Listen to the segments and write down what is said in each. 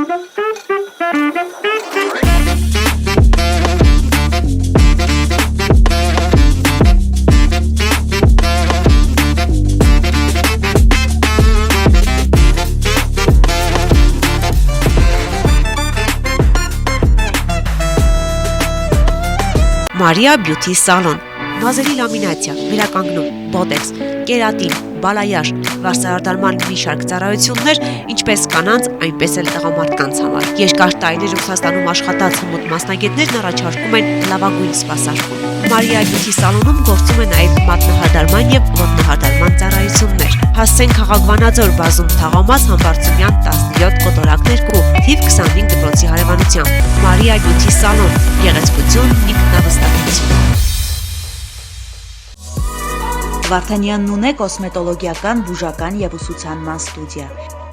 Maria Beauty Salon, մազերի լամինացիա, վերականգնում, բոտեքս, կերատին, բալայաժ, վարսահարդարման մի շարք ծառայություններ, ինչպես կանանց, այնպես էլ տղամարդկանց համար։ Երկար տարիներ Ռուսաստանում աշխատած հմուտ մասնագետներն առաջարկում են լավագույն սպասարկում։ Maria Beauty Salon-ում գործում է նաև մատնահարդարման եւ ոտնահարդարման ծառայություններ։ Հասցեն Քաղաք Վանաձոր, բազում Թաղամաս, Համբարձումյան 17 կոտորակ 2, թիվ 25 դպրոցի հարևանությամբ։ Maria Beauty Salon, գեղեցկություն, ինքնավստահություն։ Վարդանյանն ունե կոսմետոլոգիական, բուժական եւ ուսուցանման ստուդիա,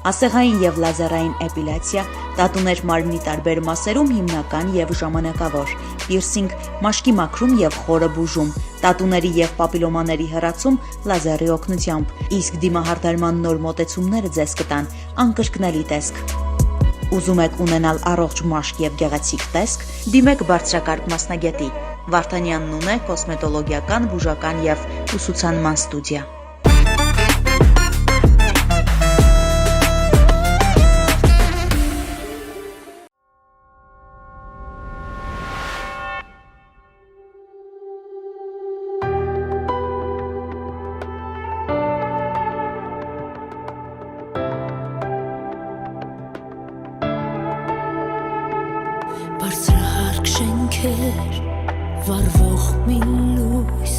ասեղային եւ լազերային էպիլյացիա, տատուներ մարմնի տարբեր մասերում հիմնական եւ ժամանակավոր, պիրսինգ, մաշկի մաքրում եւ խորը բուժում, տատուների եւ պապիլոմաների հեռացում լազերի օգնությամբ, իսկ դիմահարդարման նոր մոտեցումները ձեզ կտան անկրկնելի տեսք։ Ուզում եք ունենալ առողջ մաշկ եւ գեղեցիկ տեսք, դիմեք բարձրակարգ մասնագետի։ Վարդանյանն ունե կոսմետոլոգիական, բուժական եւ ուսուցանման ստուդիա։ Բարձրահարկ շենքեր, վառվող մի լույս,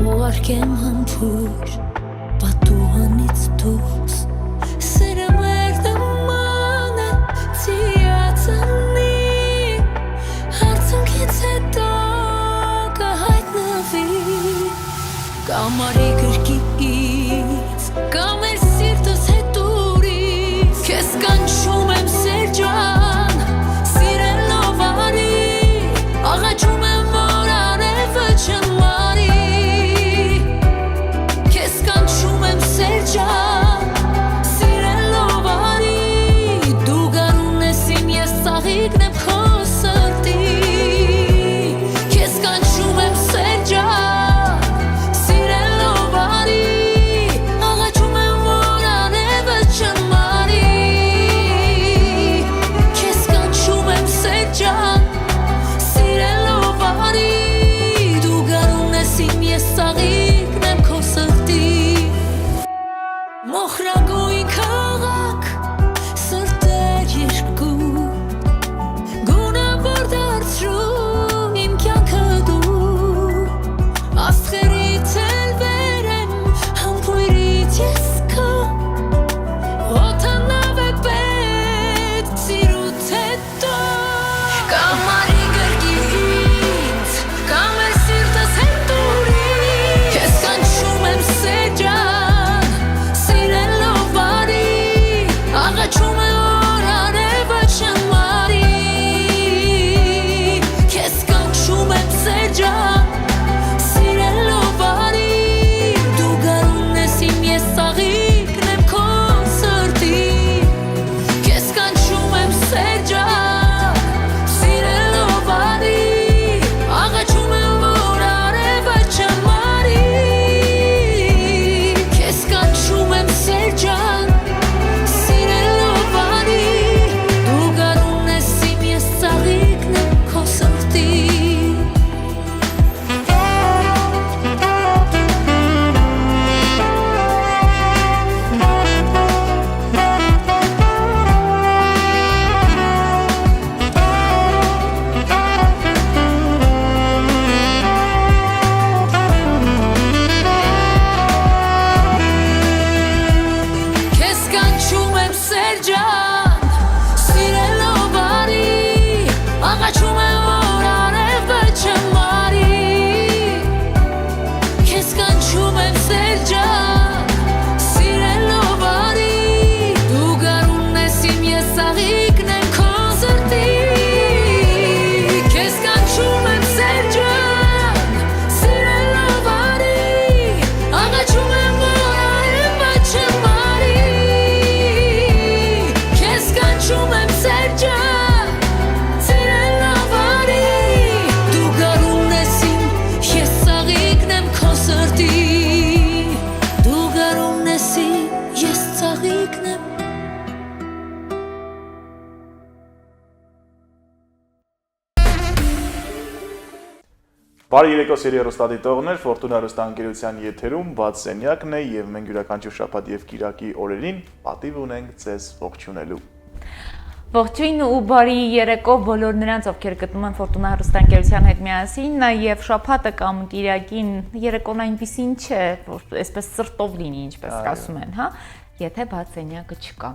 ուղարկեմ համբույր, պատուհանից դուրս, սերը մեր դման է ծիածանի, հարցունքից հետո կհայտնվի, կամ արի գրկից, կամ էլ սիրտս հետուրից, քեզ կանչում եմ սերջան, աղաչում եմ, որ արևը չմարի, քեզ կանչում եմ սերջան, սիրելով արի, դու գարուն ես իմ, ես ծաղիկն եմ քո սրտի, քեզ կանչում եմ սերջան, սիրելով արի, աղաչում եմ, որ արևը չմարի, Բարի երեկո սիրելի հեռուստադիտողներ, Ֆորտունա հեռուստաընկերության եթերում բաց սենյակն է եւ մենք յուրաքանչյուր շաբաթ եւ կիրակի օրերին պատիվ ունենք ձեզ ողջունելու։ Ողջույն ու բարի երեկո բոլոր նրանց, ովքեր գտնում են Ֆորտունա հեռուստաընկերության հետ միասին, նաեւ շաբաթը կամ կիրակին երեկոն այնպեսին չէ, որ այսպես սրտով լինի, ինչպես ասում են, հա։ Եթե բաց սենյակը չկա։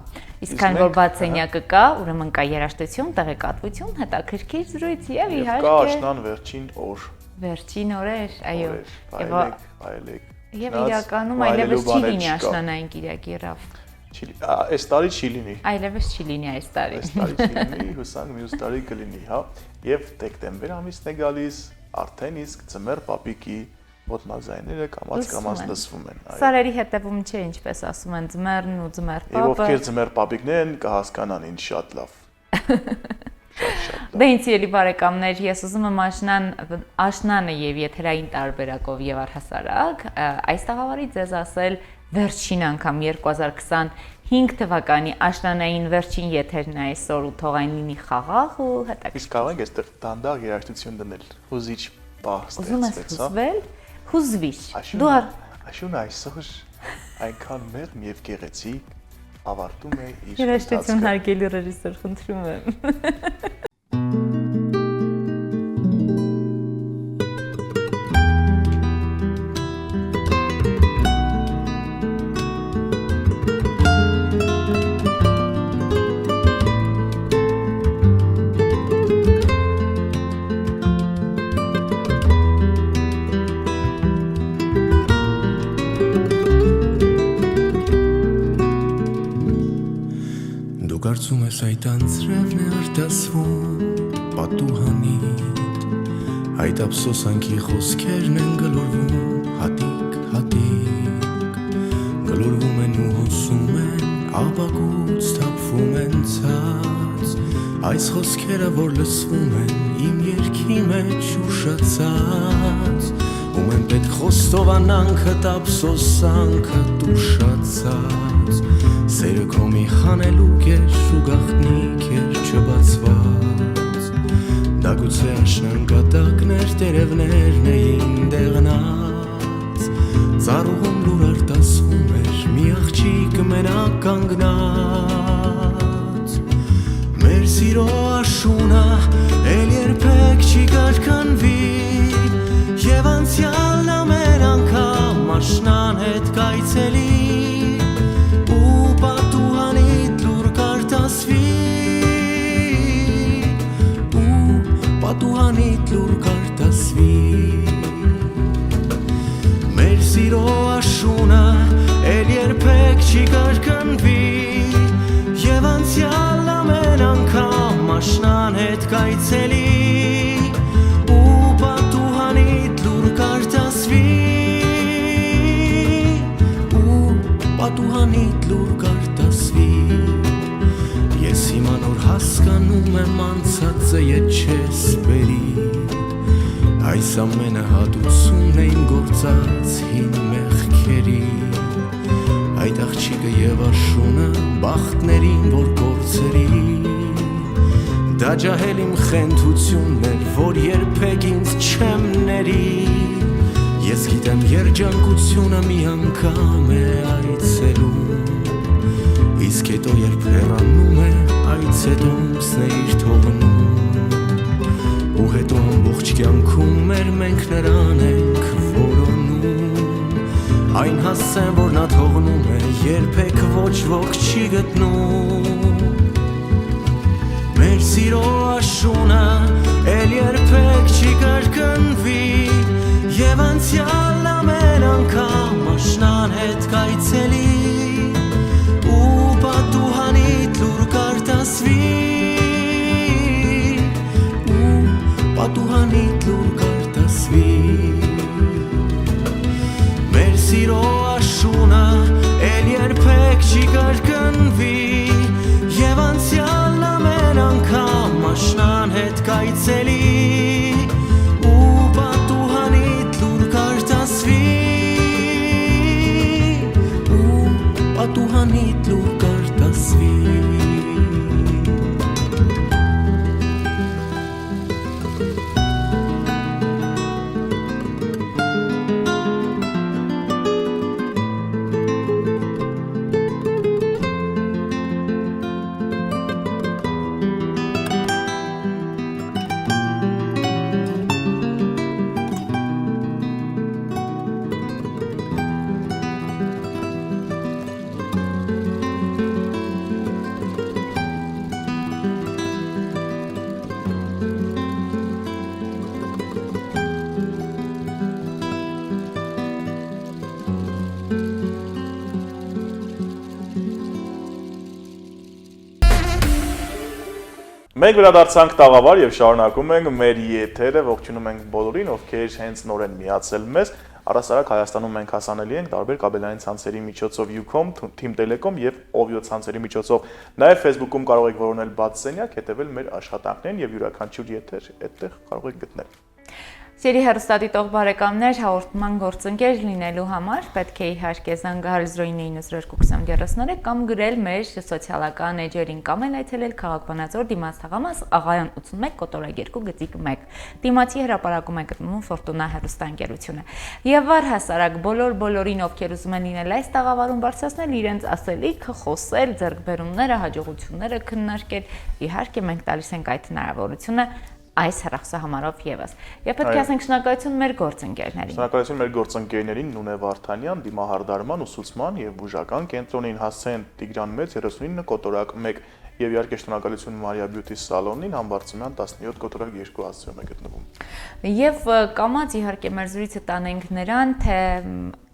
Իսկ քանի որ բաց սենյակը կա, ուրեմն կա երաժշտություն, տեղեկատվություն, հետաքրքիր զրույց եւ իհարկե կա աշնան վերջին օր։ Վերջին օրեր, այո։ Այլեք։ Եվ իրականում այլևս չի լինի աշնանային կիրակի ռավ։ Այս տարի չի լինի։ Այլևս չի լինի այս տարի։ Այս տարի չի լինի, հուսանք մյուս տարի կլինի, հա։ Եվ դեկտեմբեր ամիսն է գալիս, արդեն իսկ ձմեռ պապիկի ոտնազայները կամաց լսվում են։ Սարերի հետևում չէ, ինչպես ասում են, ձմեռն ու ձմեռ պապը։ Եվ ովքեր ձմեռ պապիկներ են, կհասկանան ինչ շատ լավ։ Դե ինձ ելի բարեկամներ, ես ուզում եմ աշնանը եւ եթերային տարբերակով եւ առհասարակ այս տաղավարի ձեզ ասել վերջին անգամ 2025 թվականի աշնանային վերջին եթերն է այսօր ու թող այն լինի խաղաղ ու հետաքրքիր։ Իսկ կարող ենք այստեղ դանդաղ երաժշտություն դնել, հուզիչ բահ ստեղծվեց, հա։ Ուզում ես հուզվել, հուզվիր։ Դու Աշուն այսօր այնքան մեղմ եւ գեղեցիկ ավարտում է իր երաժշտություն հարգելի ռեժիսոր, խնդրում եմ։ Կարծում ես այդ անձրևն է արտասվում պատուհանիդ, այդ ափսոսանքի խոսքերն են գլորվում հատիկ, գլորվում են ու հոսում են, աբակուց թափվում են ցած, այս խոսքերը որ լսվում են իմ երգի մեջ ուշացած, ում են պետք խոստովանանքը ափսոսանքը տուշացած, սերը քո մի խանելուկ էր ու գաղտնիք էր չբացված, դա գուցե աշնան կատակներ տերևներն էին դեղնած, ծառուղում լուր արտասվում էր մի աղջիկ մենակ կանգնած, մեր սիրո աշունը էլ երբեք չի կարկանվի, և անցյալն ամեն անգամ աշնան հետ կայցելի, պատուհանիդ լուր կարտասվի, մեր սիրո աշունը էլ երբեք չի կարկնվի, և անցյալ ամեն անգամ աշնան հետ կայցելի, ու պատուհանիդ լուր կարտասվի, ու պատուհանիդ լուր կարտասվի, ես հիմա նոր հասկանում եմ անցածը ետ չես բերի, այս ամենը հատուցումն էին գործած հին մեղքերի, այդ աղջիկը և աշունը բախտներին որ կործերի, դա ջահել իմ խենթությունն էր, որ երբեք ինձ չեմ ների, ես գիտեմ երջանկությունը մի անգամ է այցելում, իսկ հետո երբ հեռանում է, այց հետո ուսն է իր թողնում, ու հետո ամբողջ կյանքում մեր մենք նրան ենք որոնում, այն հասցեն, որ նա թողնում է, երբեք ոչ ոք չի գտնում, մեր սիրո աշունը էլ երբեք չի կարկնվի, և անցյալ ամեն անգամ աշնան հետ կայցելի, պատուհանիդ լուր կարտասվի, ու պատուհանիդ լուր կարտասվի, մեր սիրո աշունը էլ երբեք չի կարկնվի, և անցյալ ամեն անգամ աշնան հետ կայցելի, ու պատուհանիդ լուր կարտասվի, ու պատուհանիդ լուր կարտասվի, Մենք վերադարձանք տաղավար եւ շարունակում ենք մեր եթերը, ողջունում ենք բոլորին, ովքեր հենց նոր են միացել մեզ։ Առասարակ Հայաստանում մենք հասանելի ենք տարբեր կաբելային ցանցերի միջոցով Ucom, Team Telecom եւ Ovio ցանցերի միջոցով։ Նաեւ Facebook-ում կարող եք որոնել բաց սենյակ, հետեւել մեր աշխատանքներին եւ յուրաքանչյուր եթեր այդտեղ կարող եք գտնել։ Սիրելի հեռուստադիտող բարեկամներ, հաղորդման գործընկեր լինելու համար պետք է իհարկե զանգահարել 09922033 կամ գրել մեր սոցիալական էջերին կամ էլ այցելել քաղաքվանաձոր դիմաց թաղամաս Աղայան 81 կոտորագ 2 գծիկ 1։ Դիմացի հրապարակում է գտնվում Ֆորտունա հեռուստաընկերությունը։ Եվ առհասարակ բոլորին, ովքեր ուզում են լինել այս տաղավարում, բարձրացնել իրենց ասելիքը, խոսել, ձեռքբերումները, հաջողությունները քննարկել, իհարկե մենք տալիս ենք այդ հնարավորությունը այս հեռախոսահամարով եւս։ Եվ պետք է ասենք շնորհակալություն մեր գործընկերներին։ Շնորհակալություն մեր գործընկերներին Նունե Վարդանյան, դիմահարդարման, ուսուցման եւ բուժական կենտրոնին, Հասցեն Տիգրան Մեծ 39 կոտորակ 1 եւ իհարկե շնորհակալություն Մարիա Բյութի սալոնին, Համբարձումյան 17 կոտորակ 2 հասցեում է գտնվում։ Եվ կամած իհարկե մեր զրույցը տանենք նրան, թե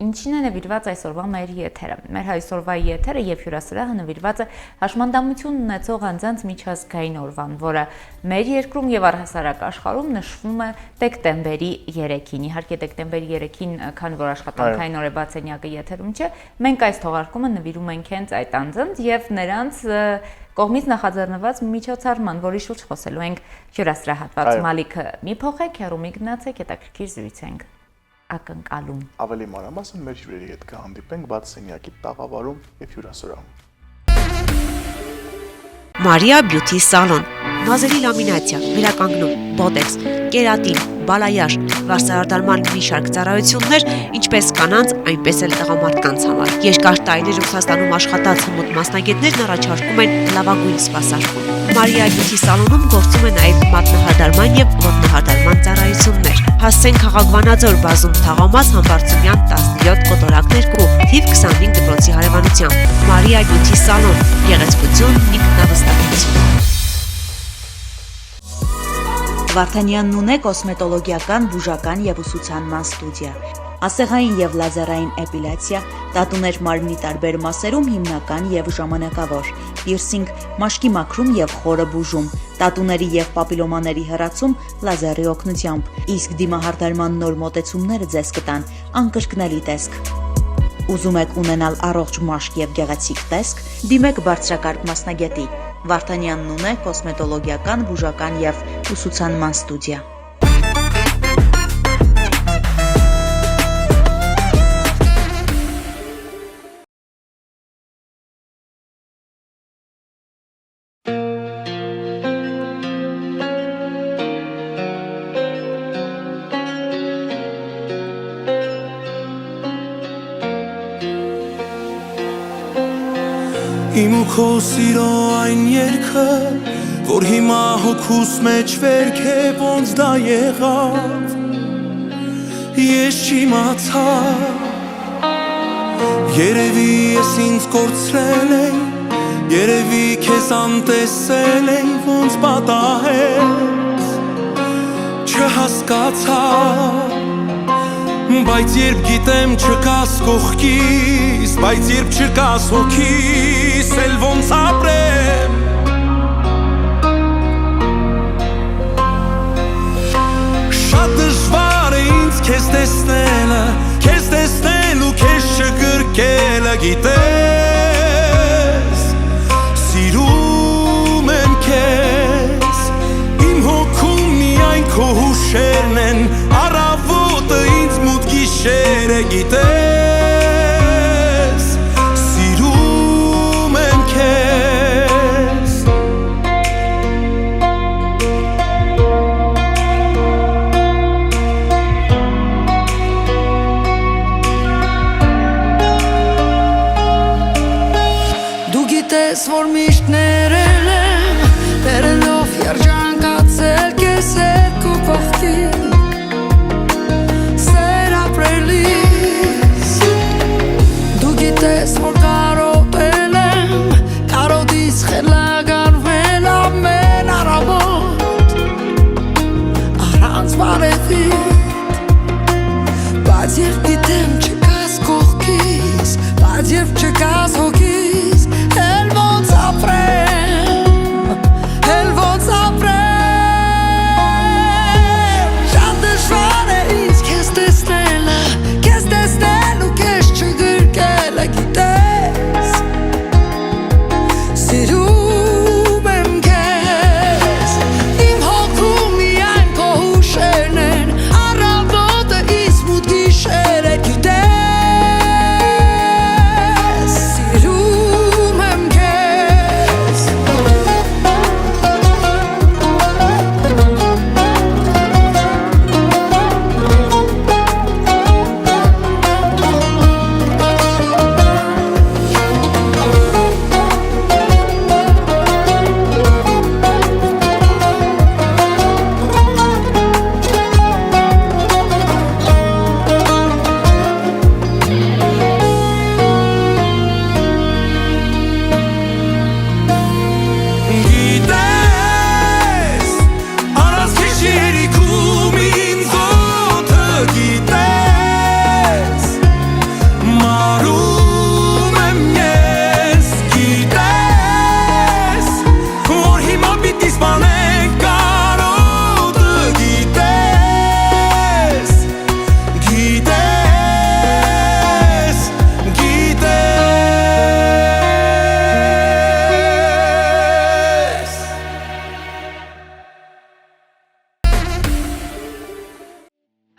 ինչին է նվիրված այսօրվա մեր եթերը։ Մեր այսօրվա եթերը եւ հյուրասրահը նվիրված է հաշմանդամություն ունեցող անձանց միջազգային օրվան, որը մեր երկրում եւ առհասարակ աշխարհում նշվում է դեկտեմբերի 3-ին։ Իհարկե դեկտեմբերի 3-ին, քանի որ աշխատանքային օր է բացենյակը եթերում չէ, մենք այս թողարկումը նվիրում ենք հենց այդ անձանց եւ նրանց կողմից նախաձեռնված միջոցառման, որի շուրջ խոսելու ենք հյուրասրահատված Մալիքը մի փոխեք, հեռու մի գնացեք, հետաքրքիր զրույց ենք ակնկալում։ Ավելի մանրամասն մեր հյուրերի հետ կհանդիպենք բաց սենյակի տաղավարում եւ հյուրասրահում։ Մարիա Բյութի սալոն, նազերի լամինացիա, վերականգնում, բոտեքս, կերատին, բալայաշ, վարսահարդարման մի շարք ծառայություններ, ինչպես կանանց, այնպես էլ տղամարդկանց համար։ Երկար տարիներ Ռուսաստանում աշխատած հմուտ մասնագետներն առաջարկում են լավագույն սպասարկում։ Մարիա Բյութի սալոնում գործում է նաև մատնահարդարման եւ ոտնահարդարման ծառայություններ։ Հասցեն քաղաքվանաձոր բազում թաղամաս Համբարձումյան 17 կոտորակ 2, թիվ 25 դպրոցի հարևանությամբ։ Մարիա Բյութի սալոն, գեղեցկություն, ինքնավստահություն։ Վարդանյանն ունե կոսմետոլոգիական, բուժական եւ ուսուցանման ստուդիա, ասեղային եւ լազերային էպիլյացիա, տատուներ մարմնի տարբեր մասերում հիմնական եւ ժամանակավոր, պիրսինգ, մաշկի մաքրում եւ խորը բուժում, տատուների եւ պապիլոմաների հեռացում լազերի օգնությամբ, իսկ դիմահարդարման նոր մոտեցումները ձեզ կտան անկրկնելի տեսք։ Ուզում եք ունենալ առողջ մաշկ եւ գեղեցիկ տեսք, դիմեք բարձրակարգ մասնագետի։ Վարդանյանն ունե կոսմետոլոգիական, բուժական եւ ուսուցանման ստուդիա։ Իմ ու քո սիրո այն երգը, որ հիմա հոգուս մեջ վերք է, ոնց դա եղավ, ես չիմացա, երևի ես ինձ կորցրել եմ, երևի քեզ անտեսել եմ, ոնց պատահեց, չհասկացա, բայց երբ գիտեմ չկաս կողքիս, բայց երբ չկաս հոգիս, էլ ոնց ապրեմ, շատ դժվար է ինձ քեզ տեսնելը, քեզ տեսնել ու քեզ չգրկելը, գիտես, սիրում եմ քեզ, իմ հոգում միայն քո հուշերն են, առավոտը ինձ մութ գիշեր է, գիտես, սիրում եմ քեզ։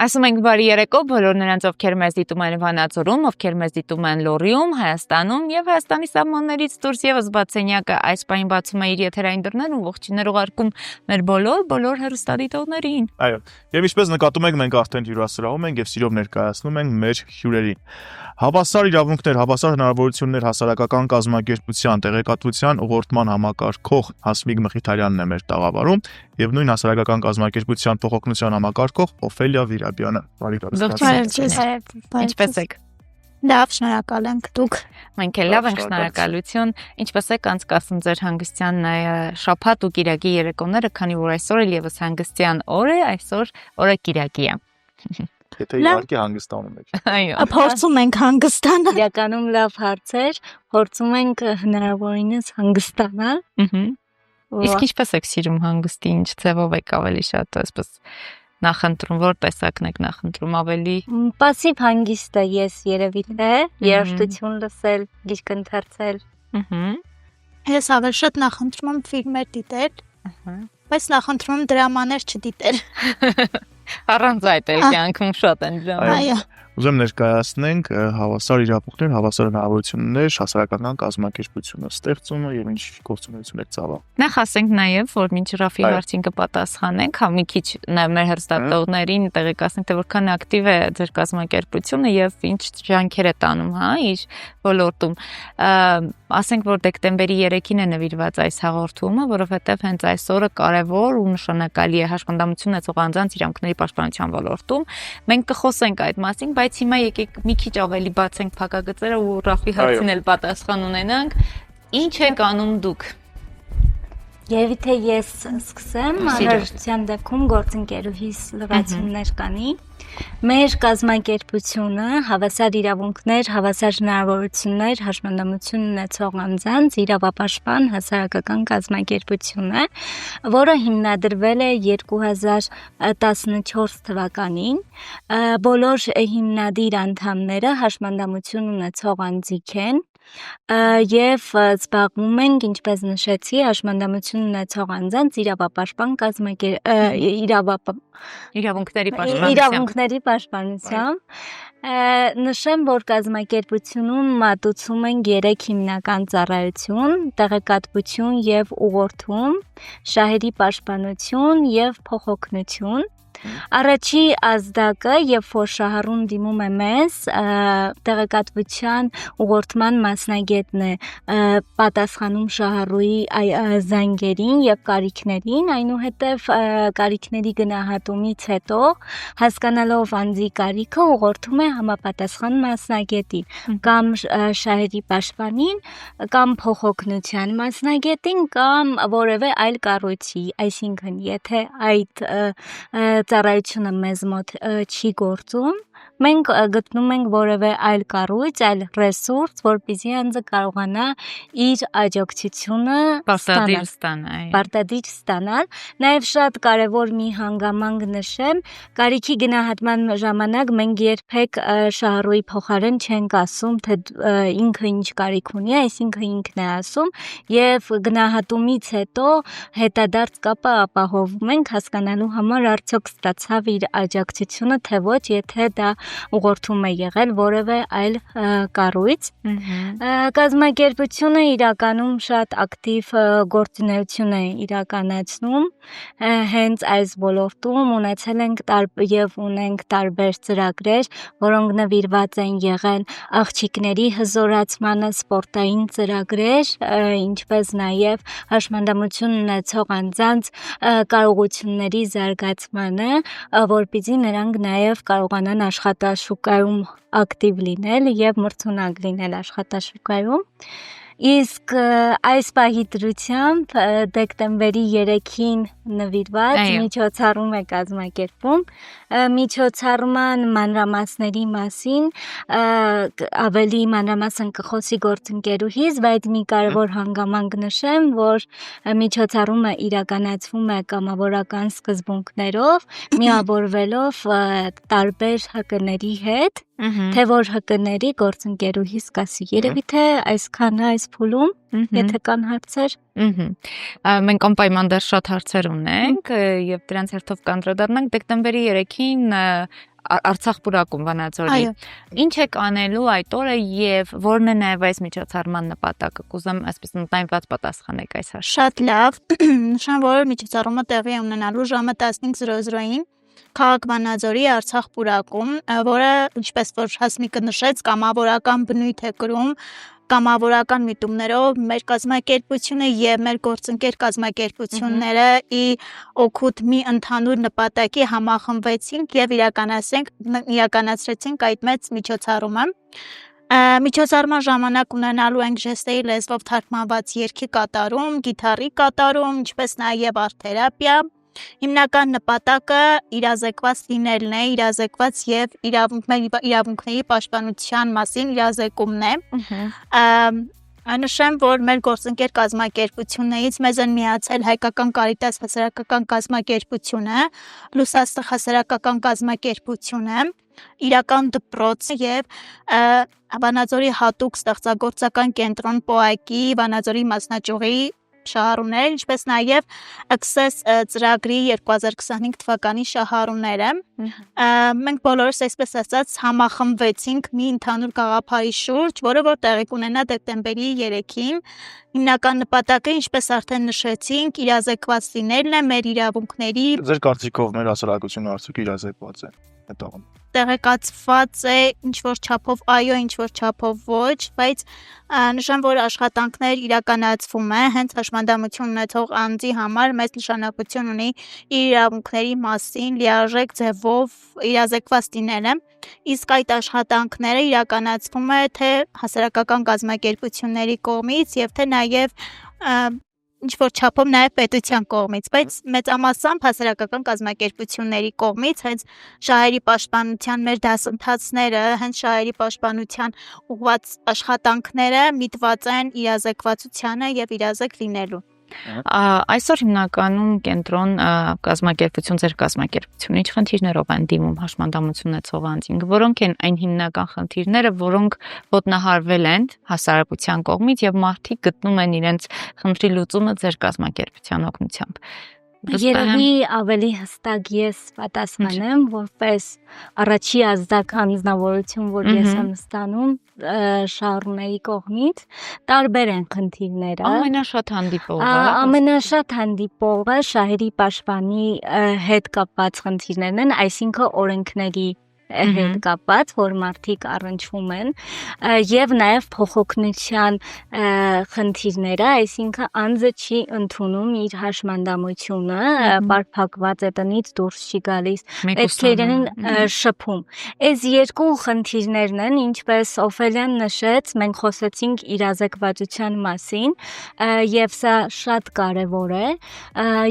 Ասում ենք բարի երեկո բոլոր նրանց, ովքեր մեզ դիտում են Վանաձորում, ովքեր մեզ դիտում են Լոռիում, Հայաստանում եւ Հայաստանի սահմաններից դուրս եւս Բացենյակը այս պահին բացում է իր եթերային դռներն ու ողջույններ ուղարկում մեր բոլոր հեռուստադիտողներին։ Այո, եւ ինչպես նկատում եք, մենք արդեն հյուրասրահում ենք եւ սիրով ներկայացնում ենք մեր հյուրերին։ Հավասար իրավունքներ, հավասար հնարավորություններ հասարակական կազմակերպության տեղեկատվության ուղղորդման համակարգող Հասմիկ Մխիթարյանն է մեր տաղավարում եւ նույն հասարակական կազմակերպության փոխօգնության համակարգող Օֆելիա Վիրաբյանը։ Ինչպես եք։ Լավ, շնորհակալ ենք դուք։ Մենք էլ լավ ենք, շնորհակալություն։ Ինչպես եք անցկացնում ձեր հանգստյան շաբաթ ու կիրակի երեկոները, քանի որ այսօր էլ եւս հանգստյան օր է, այսօր օրը կիրակի է։ Եթե իհարկե հանգստանում եք։ Այո։ Փորձում ենք հանգստանալ։ Իրականում լավ հարց էր, փորձում ենք հնարավորինս հանգստանալ։ Իսկ ինչպես եք սիրում հանգստի, ինչ ձևով եք ավելի շատ այսպես նախընտրում, որ տեսակն եք նախընտրում ավելի։ Պասիվ հանգիստը ես երևի թե երաժշտություն լսել, գիրք ընթերցել։ Ես ավելի շատ նախընտրում եմ ֆիլմեր դիտել, բայց նախընտրում եմ դրամաներ չդիտել։ Առանց այդ էլ կյանքում շատ են ժամանակ։ Այո։ Ուզում ներկայացնենք հավասար իրավունքներ, հավասար հնարավորություններ, հասարակական կազմակերպությունը ստեղծումը եւ ինչ գործունեություններ ծավալ։ Նախ ասենք նաեւ, որ մինչ Ռաֆի հարցին կպատասխանենք, հա մի քիչ մեր հեռուստատողներին տեղեկացնենք, թե որքան ակտիվ է ձեր կազմակերպությունը եւ ինչ ջանքեր է տանում, հա, իր ոլորտում։ Ասենք, որ դեկտեմբերի 3-ին է նվիրված այս հաղորդումը, որովհետեւ հենց այս օրը կարեւոր ու նշանակալի է հաշվանդամություն ունեցող անձանց իրավունքների պաշտպանության ոլորտում։ Մենք կխոսենք այդ մասին, բայց հիմա եկեք մի քիչ ավելի բացենք փակագծերը ու Ռաֆի հարցին էլ պատասխան ունենանք։ Ինչ եք անում դուք։ Երևի թե ես սկսեմ, անհրաժեշտության դեպքում գործընկերուհիս լրացումներ կանի։ Մեր կազմակերպությունը հավասար իրավունքներ, հավասար հնարավորություններ, հաշմանդամություն ունեցող անձանց իրավապաշտպան հասարակական կազմակերպություն է, որը հիմնադրվել է 2014 թվականին։ Բոլոր հիմնադիր անդամները հաշմանդամություն ունեցող անձիկ են եւ զբաղվում ենք, ինչպես նշեցի, հաշմանդամություն ունեցող անձանց իրավունքների պաշտպանությամբ։ Նշեմ, որ կազմակերպությունում մատուցում ենք 3 հիմնական ծառայություն՝ տեղեկատվություն եւ ուղղորդում, շահերի պաշտպանություն եւ փոխօգնություն։ Առաջի ազդակը, երբ որ շահառուն դիմում է մեզ, տեղեկատվության ուղղորդման մասնագետն է պատասխանում շահառուի զանգերին եւ կարիքներին, այնուհետեւ կարիքների գնահատումից հետո հասկանալով անձի կարիքը ուղղորդում է համապատասխան մասնագետի կամ շահերի պաշտպանին կամ փոխօգնության մասնագետին կամ որևէ այլ կառույցի, այսինքն եթե այդ ծառայությունը մեզ մոտ չի գործում, մենք գտնում ենք որևէ այլ կառույց, այլ ռեսուրս, որպեսզի անձը կարողանա իր աջակցությունը պարտադիր ստանալ։ Նաև շատ կարևոր մի հանգամանք նշեմ, կարիքի գնահատման ժամանակ մենք երբեք շահառուի փոխարեն չենք ասում, թե ինքը ինչ կարիք ունի, այսինքն ինքն է ասում, եւ գնահատումից հետո հետադարձ կապը ապահովում ենք հասկանալու համար արդյոք ստացավ իր աջակցությունը, թե ոչ, եթե դա ուղղորդում է եղել որևէ այլ կառույց։ Կազմակերպությունը իրականում շատ ակտիվ գործունեություն է իրականացնում հենց այս ոլորտում, ունեցել ենք եւ ունենք տարբեր ծրագրեր, որոնք նվիրված են եղել աղջիկների հզորացմանը, սպորտային ծրագրեր, ինչպես նաեւ հաշմանդամություն ունեցող անձանց կարողությունների զարգացմանը, որպեսզի նրանք նաև կարողանան աշխատաշուկայում ակտիվ լինել եւ մրցունակ լինել աշխատաշուկայում։ Իսկ այս պահի դրությամբ դեկտեմբերի 3-ին նվիրված միջոցառում է կազմակերպում։ Միջոցառման մանրամասների մասին ավելի մանրամասն կխոսի գործընկերուհիս, բայց մի կարևոր հանգամանք նշեմ, որ միջոցառումը իրականացվում է կամավորական սկզբունքներով, միավորվելով տարբեր ՀԿ-ների հետ, թե որ ՀԿ-ների գործընկերուհիս կասի։ Երևի թե այսքանը այս փուլում, եթե կան հարցեր։ Մենք անպայման դեռ շատ հարցեր ունենք եւ դրանց հերթով կանդրադառնանք դեկտեմբերի 3-ին Արցախ պուրակում Վանաձորի։ Ինչ եք անելու այդ օրը եւ որն է նաեւ այս միջոցառման նպատակը։ Կուզեմ այսպես ընդայնված պատասխանեք այս հարցին։ Շատ լավ։ Նշան, որ միջոցառումը տեղի է ունենալու ժամը 15:00-ին քաղաք Վանաձորի Արցախ պուրակում, որը ինչպես որ Հասմիկը նշեց, կամավորական բնույթ է կրում, կամավորական միտումներով մեր կազմակերպությունը եւ մեր գործընկեր կազմակերպությունները ի օգուտ մի ընդհանուր նպատակի համախմբվեցինք եւ իրականացրեցինք այդ մեծ միջոցառումը։ Միջոցառման ժամանակ ունենալու ենք ժեստերի լեզվով թարգմանված երգի կատարում, գիտարի կատարում, ինչպես նաեւ արտ-թերապիա։ Հիմնական նպատակը իրազեկված լինելն է, իրազեկված եւ իրավունքների պաշտպանության մասին իրազեկումն է։ Նշեմ, որ մեր գործընկեր կազմակերպություններից մեզ են միացել Հայկական Կարիտաս հասարակական կազմակերպությունը, Լուսաստղ հասարակական կազմակերպությունը, Իրական դպրոցը եւ Վանաձորի հատուկ ստեղծագործական կենտրոն ՊՕԱԿ-ի Վանաձորի մասնաճյուղի շահառուներ, ինչպես նաև Access ծրագրի 2025 թվականի շահառուները։ Մենք բոլորս, այսպես ասած, համախմբվեցինք մի ընդհանուր գաղափարի շուրջ, որը որ տեղի կունենա դեկտեմբերի 3-ին։ Հիմնական նպատակը, ինչպես արդեն նշեցինք, իրազեկված լինելն է մեր իրավունքների։ Ձեր կարծիքով մեր հասարակությունը արդյոք իրազեկված է այդ աղոն։ Տեղեկացված է ինչ որ չափով այո, ինչ որ չափով ոչ, բայց նշեմ, որ աշխատանքներ իրականացվում է հենց հաշմանդամություն ունեցող անձի համար մեծ նշանակություն ունի իր իրավունքների մասին լիարժեք ձևով իրազեկված լինելը, իսկ այդ աշխատանքները իրականացվում է թե հասարակական կազմակերպությունների կողմից եւ թե նաեւ ինչ որ չափով նաև պետության կողմից, բայց մեծամասամբ հասարակական կազմակերպությունների կողմից հենց շահերի պաշտպանության մեր դասընթացները, հենց շահերի պաշտպանության ուղղված աշխատանքները միտված են իրազեկվածությանը եւ իրազեկ լինելու։ Այսօր հիմնականում կենտրոն կազմակերպություն ձեր կազմակերպությունը ինչ խնդիրներով են դիմում հաշմանդամություն ունեցող անձինք, որոնք են այն հիմնական խնդիրները, որոնք ոտնահարվել են հասարակության կողմից եւ մարդիկ գտնում են իրենց խնդրի լուծումը ձեր կազմակերպության օգնությամբ։ Երևի ավելի հստակ ես պատասխանեմ, որպես առաջի ազդակ անձնավորություն, որ ես եմ ստանում շահառուների կողմից, տարբեր են խնդիրները։ Ամենաշատ հանդիպողը շահերի պաշտպանի հետ կապված խնդիրներն են, այսինքն օրենքների հետ կապված, որ մարդիկ առնչվում են եւ նաեւ փոխօգնության խնդիրները, այսինքն անձը չի ընդունում իր հաշմանդամությունը, բարփակված է տնից դուրս չի գալիս, պետք է իրեն շփում։ Այս երկու խնդիրներն են, ինչպես Օֆելիան նշեց, մենք խոսեցինք իրազեկվածության մասին եւ սա շատ կարեւոր է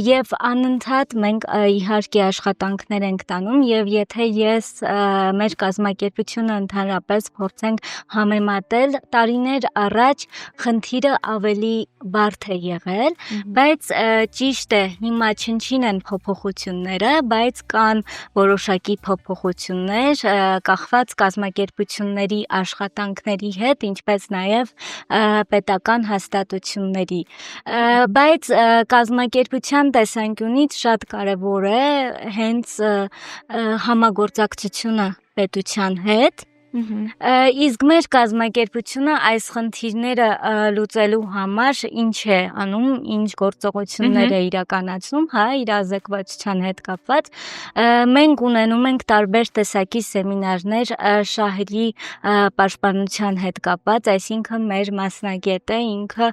եւ անընդհատ մենք իհարկե աշխատանքներ ենք տանում եւ եթե ես մեր կազմակերպությունը ընդհանրապես փորձենք համեմատել, տարիներ առաջ խնդիրը ավելի բարդ է եղել, բայց ճիշտ է, հիմա չնչին են փոփոխությունները, բայց կան որոշակի փոփոխություններ կախված կազմակերպությունների աշխատանքների հետ, ինչպես նաև պետական հաստատությունների, բայց կազմակերպության տեսանկյունից շատ կարևոր է հենց համագործակցությունը պետության հետ Իսկ մեր կազմակերպությունը այս խնդիրները լուծելու համար ինչ է անում, ինչ գործողություններ է իրականացնում, հա, իրազեկվածության հետ կապված, մենք ունենում ենք տարբեր տեսակի սեմինարներ շահերի պաշտպանության հետ կապված, այսինքն մեր մասնագետը ինքը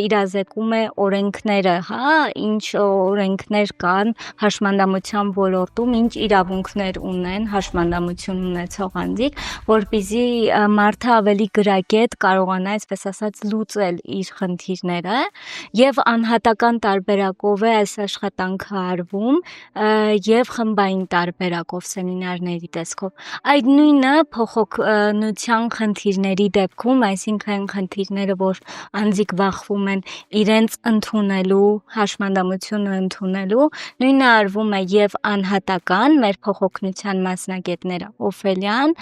իրազեկում է օրենքները, հա, ինչ օրենքներ կան հաշմանդամության ոլորտում, ինչ իրավունքներ ունեն հաշմանդամություն ունեցող անձիկ, որպեսզի մարդը ավելի գրագետ կարողանա, այսպես ասած, լուծել իր խնդիրները եւ անհատական տարբերակով է այս աշխատանքը արվում եւ խմբային տարբերակով սեմինարների տեսքով։ Այդ նույնը փոխօգնության խնդիրների դեպքում, այսինքն խնդիրները, որ անձիկ վախվում են իրենց ընդունելու, հաշմանդամությունը ընդունելու, նույնը արվում է եւ անհատական մեր փոխօգնության մասնագետները Օֆելիան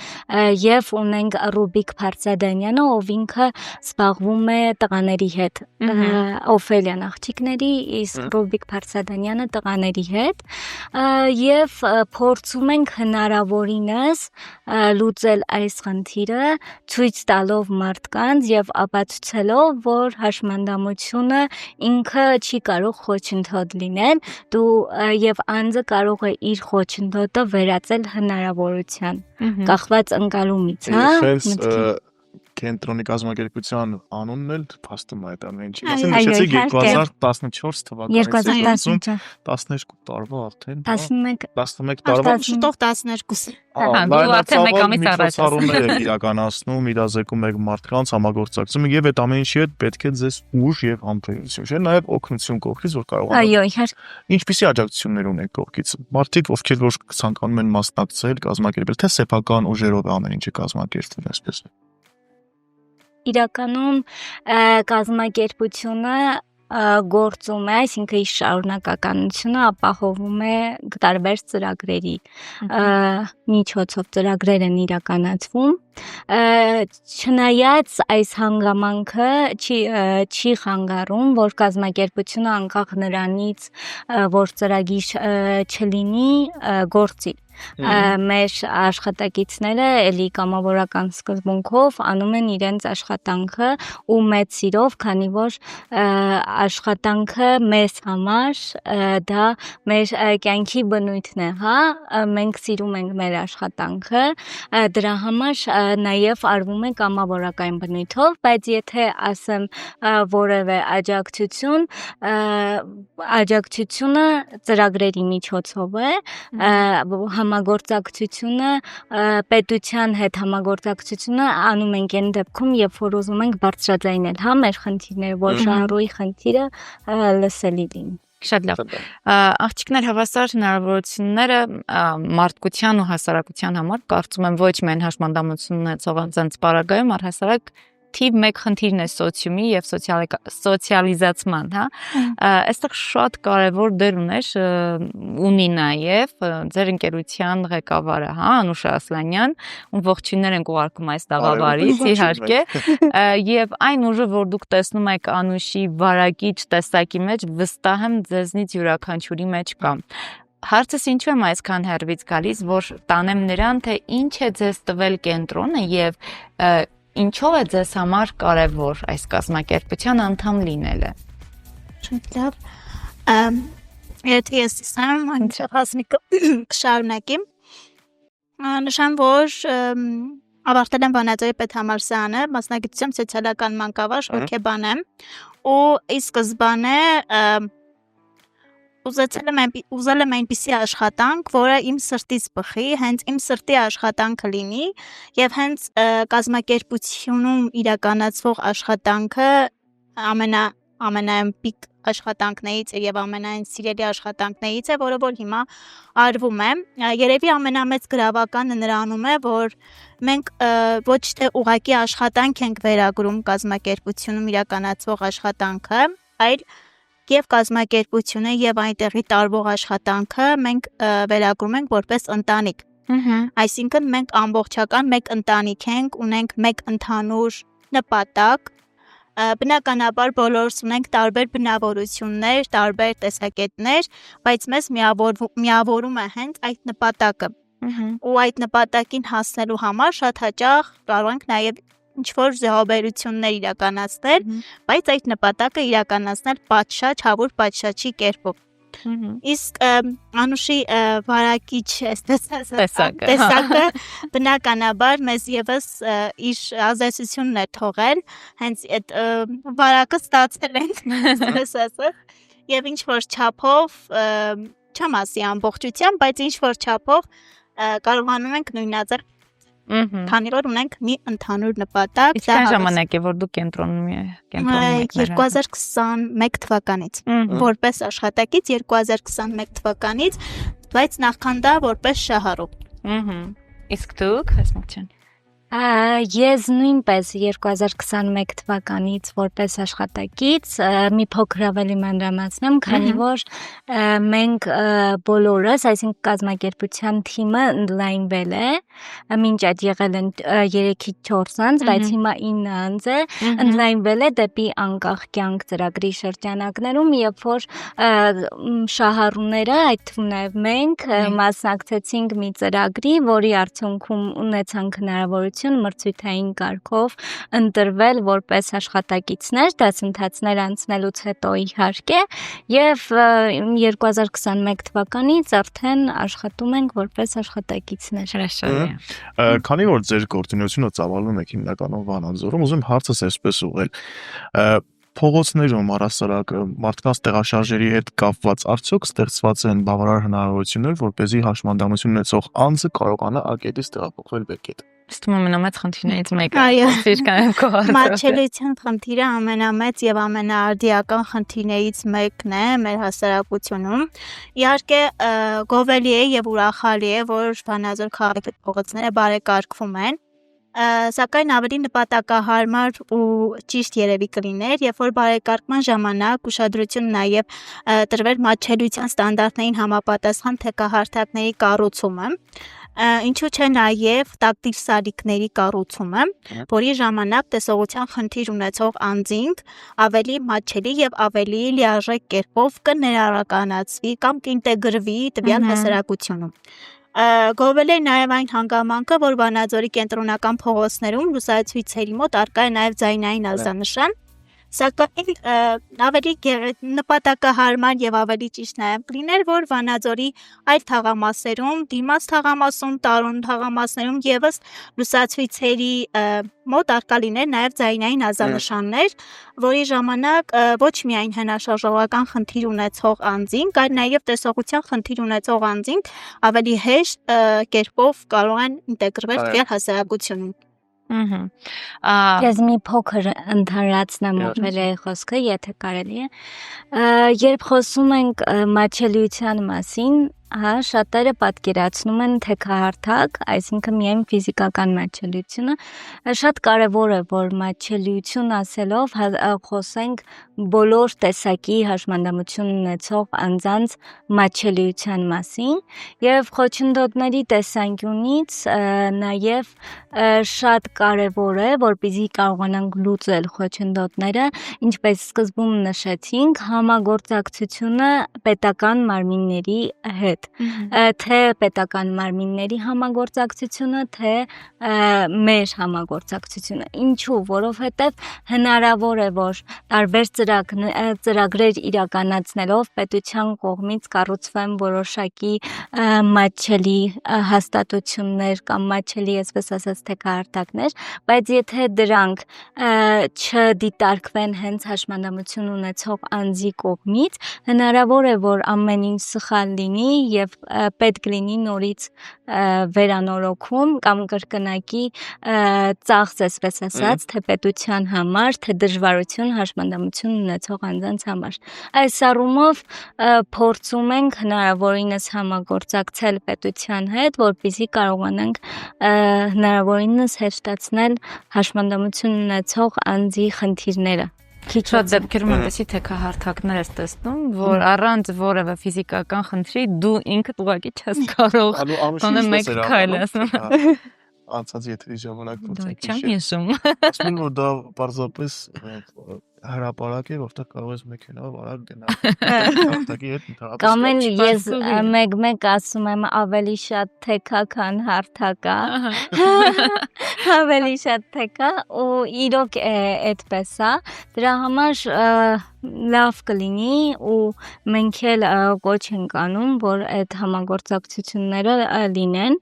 եւ ունենք Ռուբիկ Փարսադանյանը, ով ինքը զբաղվում է տղաների հետ, Օֆելիան աղջիկների, իսկ Ռուբիկ Փարսադանյանը տղաների հետ, եւ փորձում ենք հնարավորինս լուծել այս խնդիրը, ցույց տալով մարդկանց եւ ապացուցելով, որ հաշմանդամությունը ինքը չի կարող խոչընդոտ լինել, եւ անձը կարող է իր խոչընդոտը վերածել հնարավորության, կախված ընկալումից, հա։ Կենտրոնի կազմակերպության անունն էլ փաստում է այդ ամենի։ Այո, Նշեցիք իհարկե։ 2014 թվականից 12 տարվա արդեն, 11 տարվա։ Շուտով 12-ը։ դու արդեն մեկ ամիս առաջ ես։ Ցուցարումներ եք իրականացնում, իրազեկում եք մարդկանց, համագործակցում եք եւ այդ ամեն ինչի հետ պետք է ձեզ ուժ եւ համբերություն, չէ՞, նաեւ օգնություն կողքից, որ կարողանաք։ Այո, իհարկե։ Ինչպիսի աջակցություններ ունեք կողքից։ Մարդիկ, ովքեր որ ցանկանում են մասնակցել, կազմակերպել, թե սեփական ուժերով է ամեն ինչը կազմակերպվում, այսպես։ Իրականում կազմակերպությունը գործում է, այսինքն իր շարունակականությունը ապահովում է տարբեր ծրագրերի միջոցով, ծրագրեր են իրականացվում, չնայած այս հանգամանքը չի խանգարում, որ կազմակերպությունը անկախ նրանից, որ ծրագիր չլինի, գործի։ Մեր աշխատակիցները էլի կամավորական սկզբունքով անում են իրենց աշխատանքը ու մեծ սիրով, քանի որ աշխատանքը մեզ համար դա մեր կյանքի բնույթն է, հա, մենք սիրում ենք մեր աշխատանքը, դրա համար նաև արվում է կամավորական բնույթով, բայց եթե ասեմ որևէ աջակցությունը ծրագրերի միջոցով է, համագործակցությունը պետության հետ համագործակցությունը անում ենք այն դեպքում, երբ որ ուզում ենք բարձրաձայնել, հա, մեր խնդիրները, որ շահառուի խնդիրը լսելի լինի։ Շատ լավ։ Աղջիկներ հավասար հնարավորությունները մարդկության ու հասարակության համար կարծում եմ ոչ միայն հաշմանդամություն ունեցող անձանց պարագայում, առհասարակ թիվ 1 խնդիրն է սոցիումի եւ սոցիալիզացման, հա։ Այստեղ շատ կարեւոր դեր ունի նաեւ ձեր ընկերության ղեկավարը, հա, Անուշ Ասլանյան, ում ողջույններ ենք ուղարկում այս տաղավարից, իհարկե, եւ այն ուժը, որ դուք տեսնում եք Անուշի վարակիչ տեսակի մեջ, վստահ եմ ձեզնից յուրաքանչյուրի մեջ կա։ Հարցս ինչու եմ այսքան հեռվից գալիս, որ տանեմ նրան, թե ինչ է ձեզ տվել կենտրոնը եւ ինչով է ձեզ համար կարևոր այս կազմակերպության անդամ լինելը։ Շատ լավ։ Եթե ես ասեմ, անցյալը շարունակի։ Նշան, որ ավարտել եմ Վանաձորի պետհամալսարանը, մասնագիտությամբ սոցիալական մանկավարժ, հոգեբան եմ, ու ի սկզբանե ուզել եմ այնպիսի աշխատանք, որը իմ սրտից բխի, հենց իմ սրտի աշխատանքը լինի, եւ հենց կազմակերպությունում իրականացվող աշխատանքը ամենաէմպիկ աշխատանքներից եւ ամենայն սիրելի աշխատանքներից է, որը որ հիմա արվում է։ Երևի ամենամեծ գրավականը նրանում է, որ մենք ոչ թե ուղակի աշխատանք ենք վերագրում կազմակերպությունում իրականացվող աշխատանքը, այլ եւ կազմակերպությունը եւ այնտեղի տարվող աշխատանքը մենք վերագրում ենք որպես ընտանիք։ Այսինքն մենք ամբողջական մեկ ընտանիք ենք, ունենք մեկ ընդհանուր նպատակ։ Բնականաբար բոլորս ունենք տարբեր բնավորություններ, տարբեր տեսակետներ, բայց մեզ միավորում է հենց այդ նպատակը։ Ու այդ նպատակին հասնելու համար շատ հաճախ կարող ենք նաեւ ինչ-որ զոհաբերություններ իրականացնել, բայց այդ նպատակը իրականացնել պատշաճ, հավուր պատշաճի կերպով։ Իսկ Անուշի վարակիչ տեսակը բնականաբար մեզ եւս իր ազդեցությունն է թողել, հենց այդ վարակը ստացել ենք, ասած, եւ ինչ-որ չափով, չեմ ասի ամբողջությամբ, բայց ինչ-որ չափով կարողանում ենք նույնաձև քանի որ ունենք մի ընդհանուր նպատակ։ Իսկ այն ժամանակ է, որ դուք կենտրոնում եք 2021 թվականից, որպես աշխատակից 2021 թվականից, բայց նախքան դա որպես շահառու։ Իսկ դուք, Հասմիկյան։ Ես նույնպես 2021 թվականից որպես աշխատակից մի փոքր ավելի մանրամասնեմ, քանի որ մենք բոլորս, այսինքն կազմակերպության թիմը ընդլայնվել է, մինչ այդ եղել են 3-ից 4 անձ, բայց հիմա 9 անձ է, ընդլայնվել է դեպի անկախ կյանք ծրագրի շրջանակներում, երբ որ շահառուները, այդ թվում նաև մենք մասնակցեցինք մի ծրագրի, որի արդյունքում ունեցանք հնարավորություն մրցույթային կարգով ընտրվել որպես աշխատակիցներ, դասընթացներ անցնելուց հետո իհարկե, եւ 2021 թվականից արդեն աշխատում ենք որպես աշխատակիցներ։ Հրաշալի է։ Քանի որ ձեր գործունեությունը ծավալում եք հիմնականում Վանաձորում, ուզում հարցս այսպես ուղղել։ Փողոցներում առասարակ մարդկանց տեղաշարժերի հետ կապված արդյոք ստեղծված են բավարար հնարավորություններ, որպեսզի հաշմանդամություն ունեցող անձը կարողանա A կետից տեղափոխվել B կետ։ Ստում ամենամեծ խնդիրներից մեկը։ Այո։ Ֆիրկանով Մատչելիության խնդիրը ամենամեծ եւ ամենաարդիական խնդիրներից մեկն է մեր հասարակությունում։ Իհարկե գովելի է եւ ուրախալի է, որ Վանաձոր քաղաքի փողոցները բարեկարգվում են, սակայն ավելի նպատակահարմար ու ճիշտ երևի կլիներ, երբ որ բարեկարգման ժամանակ ուշադրություն նաեւ տրվեր մատչելիության ստանդարտներին համապատասխան թեքահարթակների կառուցումը, ինչու՞ չէ նաեւ տակտիլ սալիկների կառուցումը, որի ժամանակ տեսողության խնդիր ունեցող անձինք ավելի մատչելի եւ ավելի լիարժեք կերպով կներառականացվի կամ կինտեգրվի տվյալ հասարակությունում։ Գովելի է նաև այն հանգամանքը, որ Վանաձորի կենտրոնական փողոցներում լուսացույցերի մոտ առկա է նաև ձայնային ազդանշան, սակայն ավելի նպատակահարմար եւ ավելի ճիշտ նաև կլիներ, որ Վանաձորի այլ թաղամասերում, դիմաց թաղամասում, տարոն թաղամասներում եւս լուսացույցերի մոտ առկա լիներ նաև ձայնային ազդանշաններ, որի ժամանակ ոչ միայն հնաշարժողական խնդիր ունեցող անձին, այլ նաև տեսողության խնդիր ունեցող անձին ավելի հեշտ կերպով կարող են ինտեգրվել տվյալ հասարակությունում։ Ես մի փոքր ընդհանրացնեմ Օֆելիայի խոսքը, եթե կարելի է։ Երբ խոսում ենք մատչելիության մասին, շատերը պատկերացնում են թեքահարթակ, այսինքն միայն ֆիզիկական մատչելիությունը, շատ կարևոր է, որ մատչելիություն ասելով խոսենք բոլոր տեսակի հաշմանդամություն ունեցող անձանց մատչելիության մասին եւ խոչընդոտների տեսանկյունից նաեւ շատ կարևոր է, որպեսզի կարողանանք լուծել խոչընդոտները, ինչպես սկզբում նշեցինք, համագործակցությունը պետական մարմինների հետ, թե պետական մարմինների համագործակցությունը, թե մեր համագործակցությունը։ Ինչու՞, որովհետև հնարավոր է, որ տարբեր ծրագրեր իրականացնելով պետության կողմից կառուցվեն որոշակի մատչելի հաստատություններ կամ մատչելի, այսպես ասած, թեքահարթակներ, բայց եթե դրանք չդիտարկվեն հենց հաշմանդամություն ունեցող անձի կողմից, հնարավոր է, որ ամեն ինչ սխալ լինի եւ պետք լինի նորից վերանորոգում կամ կրկնակի ծախս, այսպես ասած, թե պետության համար, թե դժվարություն հաշմանդամություն ունեցող անձանց համար։ Այս առումով փորձում ենք հնարավորինս համագործակցել պետության հետ, որպեսզի կարողանանք հնարավորինս հեշտացնել հաշմանդամություն ունեցող անձի խնդիրները։ Շատ դեպքերում այնպեսի թեքահարթակներ ես տեսնում, որ առանց որևէ ֆիզիկական խնդրի դու ինքդ ուղղակի չես կարող տոնը մեկ քայլ ասում։ Անցած եթերի ժամանակ փորձենք հիշում։ ասում որ դա պարզապես հրապարակ է, որտեղ կարող ես մեքենայով արագ գնալ։ Կամ էլ ես մեկ ասում եմ ավելի շատ թեքա, քան հարթակա։ Ավելի շատ թեքա ու իրոք այդպես է։ Դրա համար լավ կլինի ու մենք էլ կոչ ենք անում, որ այդ համագործակցությունները լինեն։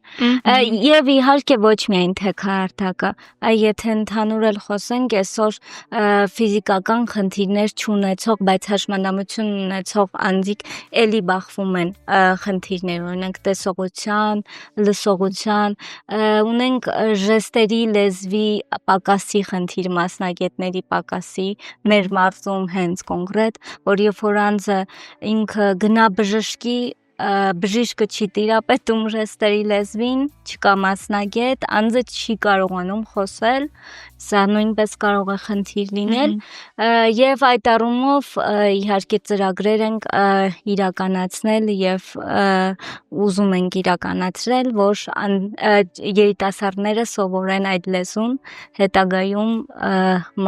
Եվ իհարկե ոչ միայն թեքահարթակը, այլ եթե ընդհանուր էլ խոսենք, այսօր ֆիզիկական խնդիրներ չունեցող, բայց հաշմանդամություն ունեցող անձիկ էլի բախվում են խնդիրներ, օրինակ տեսողության, լսողության, ունենք ժեստերի լեզվի պակասի խնդիր, մասնագետների պակասի մեր մարզում հենց կոնկրետ, որ երբ որ անձը ինքը գնա բժշկի բժիշկը չի տիրապետում ժեստերի լեզվին, չկա մասնագետ, անձը չի կարողանում խոսել, սա նույնպես կարող է խնդիր լինել եւ այդ առումով իհարկե ծրագրեր ենք իրականացնել եւ ուզում ենք իրականացնել, որ երիտասարդները սովորեն այդ լեզուն հետագայում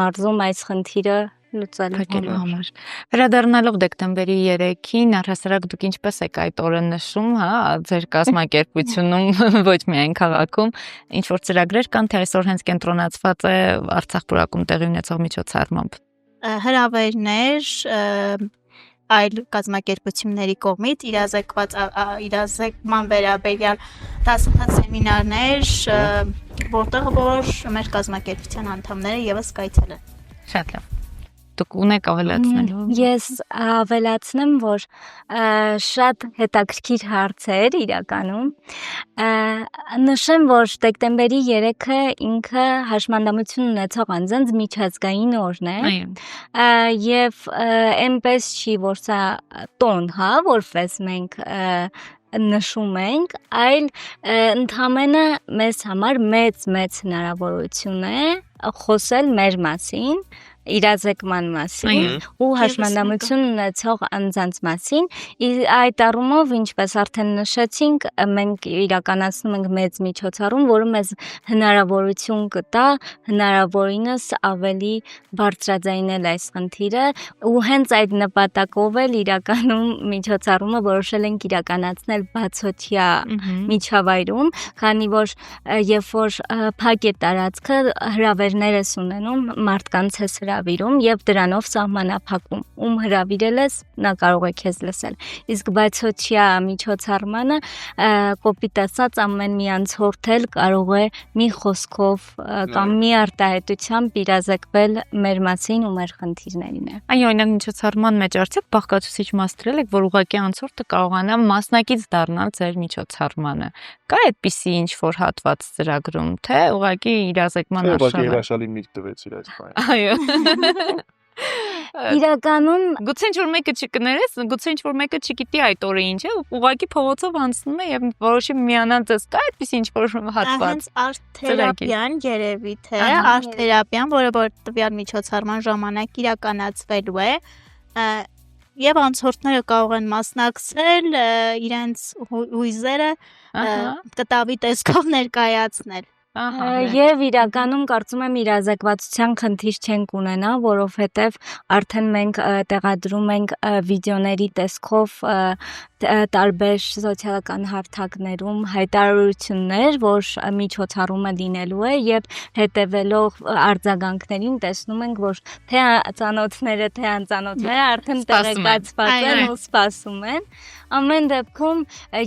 մարզում այս խնդիրը լուծելու համար։ Վերադառնալով դեկտեմբերի 3-ին, առհասարակ դուք ինչպես եք այդ օրը նշում, հա, ձեր կազմակերպությունում, ոչ միայն քաղաքում, ինչ որ ծրագրեր կան, թե այսօր հենց կենտրոնացված է Արցախ բուրակում տեղի ունեցող միջոցառմամբ։ Հրավերներ այլ կազմակերպությունների կողմից իրազեկման վերաբերյալ դասընթաց սեմինարներ, որտեղ որ մեր կազմակերպության անդամները եւս կայցելեն։ Շատ լավ։ Դուք ունեք ավելացնելու։ Ես ավելացնեմ, որ շատ հետաքրքիր հարց էր իրականում։ Նշեմ, որ դեկտեմբերի 3-ը ինքը հաշմանդամություն ունեցող անձանց միջազգային օրն է։ Եվ այնպես չի, որ սա տոն, հա, որպես մենք նշում ենք, այլ ընդհանրապես մեզ համար մեծ հնարավորություն է խոսել մեր մասին, իրազեկման մասին ու հաշմանդամություն ունեցող անձանց մասին։ Այդ առումով, ինչպես արդեն նշեցինք, մենք իրականացնում ենք մեծ միջոցառում, որը մեզ հնարավորություն կտա հնարավորինս ավելի բարձրաձայնել այս խնդիրը ու հենց այդ նպատակով էլ իրականում միջոցառումը որոշել ենք իրականացնել բացօթյա միջավայրում, քանի որ երբ որ փակ է տարածքը, հրավերներ ես ունենում, մարդկանց ես հրավիրում եւ դրանով սահմանափակում, ում հրավիրել ես, նա կարող է քեզ լսել։ Իսկ բացօթյա միջոցառմանը կոպիտ ասած ամեն մի անցորդ էլ կարող է մի խոսքով կամ մի արտահայտությամբ իրազեկվել մեր մասին ու մեր խնդիրներին է։ Այո, օրինակ միջոցառման մեջ արդյոք բաղկացուցիչ մաստրել եք, որ ուղղակի անցորդը կարողանա մասնակից դառնալ ձեր միջոցառմանը։ Կա այդպիսի ինչ որ հատված ծրագրում, թե ուղղակի իրազեկման արժան։ Ուղղակի հրաշալի միտք տվեցիր այս բանը։ Այո։ Իրականում գուցե ինչ որ մեկը չկներես, գուցե ինչ որ մեկը չգիտի այդ օրը ինչ է, ուղղակի փողոցով անցնում է եւ որոշի միանալ ձեզ կա այդպես ինչ որ հատված։ Հենց արտ-թերապիան երևի թե արտ-թերապիան, որը որ տվյալ միջոցառման ժամանակ իրականացվելու է, եւ անցորդները կարող են մասնակցել իրենց հույզերը կտավի տեսքով ներկայացնել։ Եվ իրականում կարծում եմ իրազեկվածության խնդիր չենք ունենա, որովհետև արդեն մենք տեղադրում ենք վիդեոների տեսքով տարբեր սոցիալական հարթակներում հայտարարություններ, որ միջոցառումը լինելու է եւ հետեւելով արձագանքներին տեսնում ենք, որ թե ծանոթները, թե անծանոթները արդեն տեղեկացված են ու սպասում են։ Ամեն դեպքում,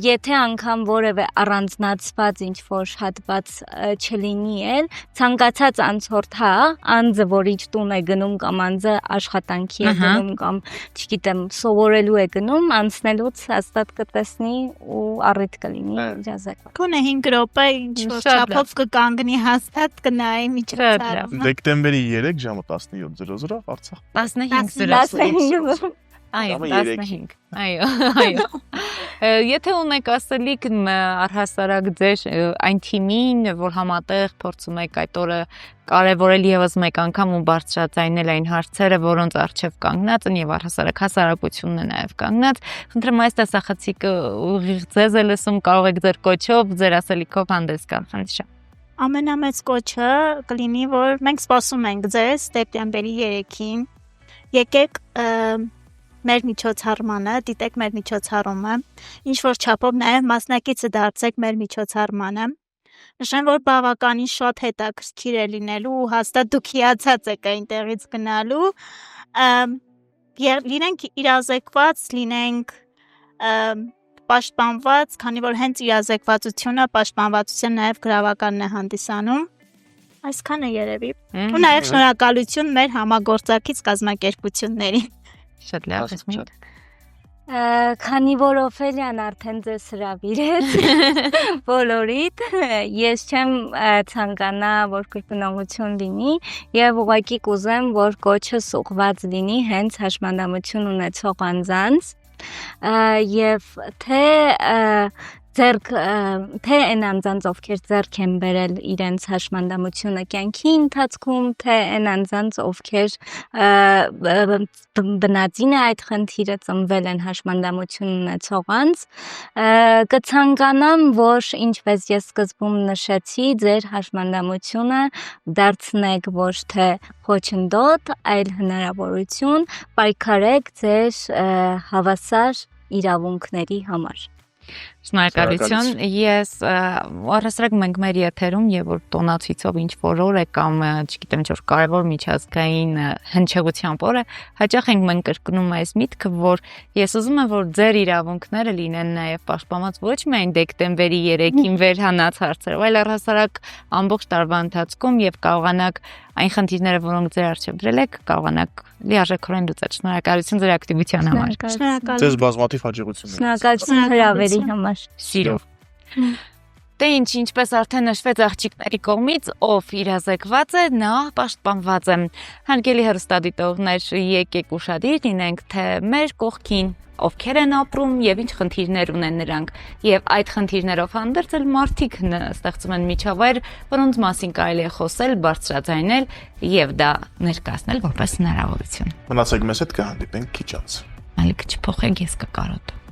եթե անգամ որևէ առանձնացված ինչ-որ հատված չլինի էլ, ցանկացած անցորդ, հա, անձը, որ իր տուն է գնում կամ անձը աշխատանքի է գնում կամ, չգիտեմ, սովորելու է գնում, անցնելուց հաստատ կտեսնի ու առիթ կլինի իրազեկված։ Գոնե 5 րոպե ինչ-որ չափով կկանգնի հաստատ կնայի միջոցառումը։ Դեկտեմբերի 3 ժամը 17:00 Արցախ։ 15:00 Այո, 15։ Այո։ Եթե ունեք ասելիք առհասարակ ձեր այն թիմին, որ համատեղ փորձում եք այդ օրը կարևորել եւս մեկ անգամ ու բարձրաձայնել այն հարցերը, որոնց առջև կանգնած են եւ առհասարակ հասարակությունն է նաեւ կանգնած, խնդրեմ այս դասախցիկը ուղիղ ձեզ է լսում, կարող եք ձեր կոչով, ձեր ասելիքով հանդես գալ, խնդրեմ։ Ամենամեծ կոչը կլինի, որ մենք սպասում ենք ձեզ դեկտեմբերի 3-ին։ Եկեք մեր միջոցառմանը, դիտեք մեր միջոցառումը, ինչ որ չափով նաև մասնակիցը դարձեք մեր միջոցառմանը։ Նշեմ, որ բավականին շատ հետաքրքիր է լինելու ու հաստատ դուք հիացած եք այնտեղից գնալու։ Լինենք իրազեկված, լինենք պաշտպանված, քանի որ հենց իրազեկվածությունը պաշտպանվածության նաև գրավականն է հանդիսանում։ Այսքանը երևի։ Ու նաև շնորհակալություն մեր համագործակից կազմակերպություններին։ Շատ լավ, ասում Քանի որ Օֆելիան արդեն ձեզ հրավիրեց բոլորիդ, ես չեմ ցանկանա, որ կրկնողություն լինի եւ ուղղակի կուզեմ, որ կոչը ուղղված լինի հենց հաշմանդամություն ունեցող անձանց եւ թե այն անձանց ովքեր ձեռք են բերել իրենց հաշմանդամությունը կյանքի ընթացքում, թե այն անձանց ովքեր բնածին է այդ խնդիրը ծնվել են հաշմանդամություն ունեցող անձ, կցանկանամ, որ ինչպես ես սկզբում նշեցի, ձեր հաշմանդամությունը դարձնեք ոչ թե խոչընդոտ, այլ հնարավորություն, պայքարեք ձեր հավասար իրավունքների համար։ Շնորհակալություն։ Ես առհասարակ մենք մեր եթերում եւ որ տոնացույցով ինչ որ օր է կամ չգիտեմ ինչ որ կարևոր միջազգային հնչեղությամբ օր է, հաճախ ենք մենք կրկնում այս միտքը, որ ես ուզում եմ որ ձեր իրավունքները լինեն նաեւ պաշտպանված ոչ միայն դեկտեմբերի 3-ին վերհանած հարցերով, այլ առհասարակ ամբողջ տարվա ընթացքում եւ կարողանաք այն խնդիրները, որոնք ձեր առջև դրել եք, կարողանաք լիարժեքորեն լուծել։ Շնորհակալություն ձեր ակտիվության համար։ Շնորհակալ։ Ձեզ բազմաթիվ հաջողություններ։ Շնորհակալություն հրավերի համար։ Սիրով։ Դե ինչպես արդեն նշվեց աղջիկների կողմից, ով իրազեկված է, նա պաշտպանված է։ Հարգելի հեռուստադիտողներ, եկեք ուշադիր լինենք, թե մեր կողքին ովքեր են ապրում եւ ինչ խնդիրներ ունեն նրանք եւ այդ խնդիրներով հանդերձ մարդիկ ստեղծում են միջավայր, որոնց մասին կարելի է խոսել, բարձրաձայնել եւ դա ներկայացնել որպես հնարավորություն։ Մնացեք մեզ հետ, կհանդիպենք քիչ անց։ Ալիք չփոխեք, ես կկարոտեմ։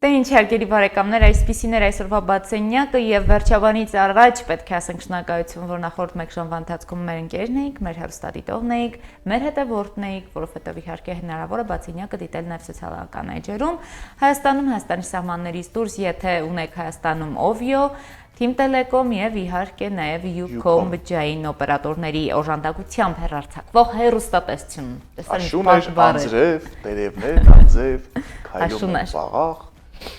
Դե ինչ հարգելի բարեկամներ, այսպիսին էր այսօրվա բացենյակը եւ վերջաբանից առաջ պետք է ասենք շնորհակալություն, որ նախորդ 1 ժամվա ընթացքում մեր ընկերն էիք, մեր հեռուստադիտողն էիք, մեր հետևորդն էիք, որովհետեւ իհարկե հնարավոր է բացենյակը դիտել նաեւ սոցիալական էջերում, Հայաստանում, Հայաստանի սահմաններից դուրս, եթե ունեք Հայաստանում Ovio, Team Telecom եւ իհարկե նաեւ Ucom բջջային օպերատորների օժանդակությամբ հեռարձակվող հեռուստատեսություն։ Աշուներ, անձրև, տերևներ, անձև, քայլում պաղաղ,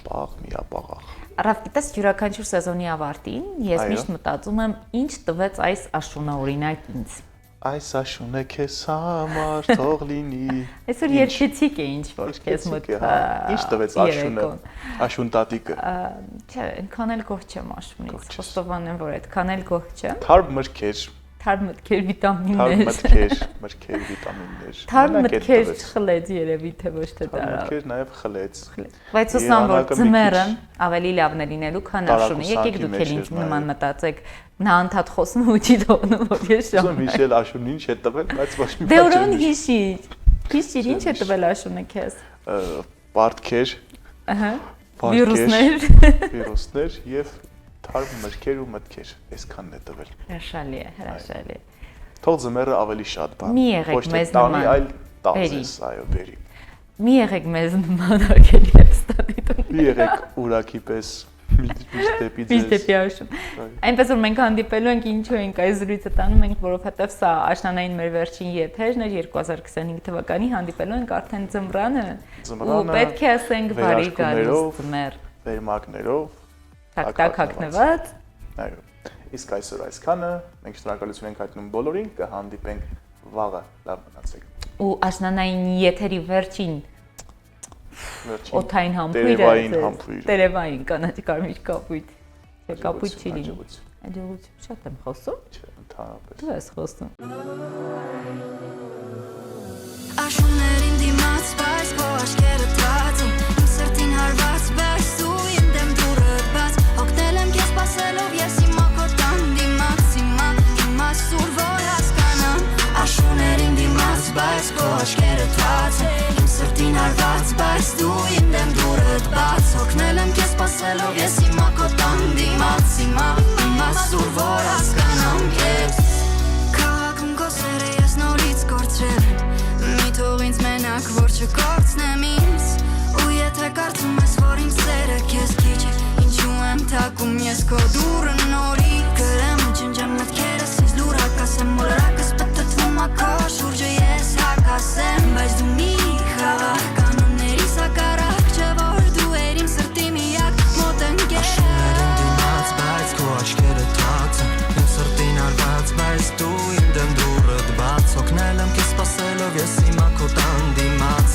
պաղ միապաղաղ։ Առավ գիտես յուրաքանչյուր սեզոնի ավարտին ես միշտ մտածում եմ ինչ տվեց այս աշունը օրինակ ինձ։ Այս աշունը քեզ համար թող լինի։ Այսօր երկեցիկ է ինչ որ քեզ մոտ։ Ինչ տվեց աշունը։ Աշուն տատիկը։ Չէ, այնքան էլ գոհ չեմ աշունից։ Խոստովանեմ, որ այդքան էլ գոհ չեմ։ Թարմ մրգեր։ Թարմ մտքեր վիտամիններ։ Թարմ մրգեր վիտամիններ։ Թարմ մտքեր խլեց երևի թե ոչ թե դա։ Մրգեր նաև խլեց։ Բայց ուսամ որ ձմեռը ավելի լավն է լինելու, քան աշունը։ Եկեք դուք էլ ինձ նման մտածեք։ Նա անդադ խոսում ու չի թողնում որ ես շոմ։ Ուսում հիշել աշունին ինչ է տվել, բայց ոչ մի բան։ Դե ուրեմն հիշիր։ Հիշիր ինչ է տվել աշունը քեզ։ Պարտքեր։ Ահա։ Վիրուսներ։ Վիրուսներ եւ թարմ մրգեր ու մտքեր, այսքանն է տվել։ Հրաշալի է, հրաշալի է։ Թող ձմեռը ավելի շատ բան։ Մի եղեք մեզ նման, այլ տազես, այո, բերի։ Մի եղեք մեզ նման արգելի հստատիտում։ Մի եղեք ուրակի պես միշտ դեպի ձեզ։ Միշտ դեպի աշուն։ Այնպես որ մենք հանդիպելու ենք ինչու ենք այս զրույցը տանում ենք, որովհետև սա աշնանային մեր վերջին եթերն էր 2025 թվականի, հանդիպելու ենք արդեն ձմռանը։ Ու պետք է ասենք բարի գալուս ձմեռ։ Վերմակներով Տակ հագնված։ Այո։ Իսկ այսօր այսքանը, մենք շնորհակալություն ենք հայտնում բոլորին, կհանդիպենք վաղը, լավ մնացեք։ Ու աշնանային եթերի վերջին օթային տերևային համբույրը։ Տերևային կանաչ կարմիր կապույտ։ Չէ, կապույտ չի լինի։ Աջակցություն շատ եմ խոսում։ Չէ, ընդհանրապես։ Դու ես խոսում։ Աշուններին դիմաց բայց քո աչքերը թացում իմ սրտին հարված բայց դու իմ դեմ դուրը բաց օգնել եմ քեզ սպասելով ես հիմա քո տան դիմաց հիմա սուր որ հասկանամ աշուներին դիմաց բայց քո աչքերը թացում իմ սրտին հարված բայց դու իմ դեմ դուրը բաց օգնել եմ քեզ սպասելով ես հիմա քո տան դիմաց հիմա սուր որ հասկանամ ես քաղաքում քո սերը ես նորից կորցրել Մի թող ինձ մենակ, որ չկորցնեմ ինձ Ու եթե կարծում ես, որ իմ սերը քեզ քիչ է Ինչու եմ թակում ես քո դուրը նորից Գրեմ ու ջնջեմ մտքերս, ինձ լուրակ ասեմ Մոլորակս պտտվում ա քո շուրջը ես հակասեմ Բայց դու մի խաղաղ կանոնների սակարակ Չէ որ դու էր իմ սրտի միակ մոտ ընկեր Աշուներին դիմաց, բայց քո աչքերը թացում Իմ սրտին արված, բայց դու իմ դեմ դուրդ բաց Օգնել եմ քեզ սպասելով ես հիմա քո տան դիմաց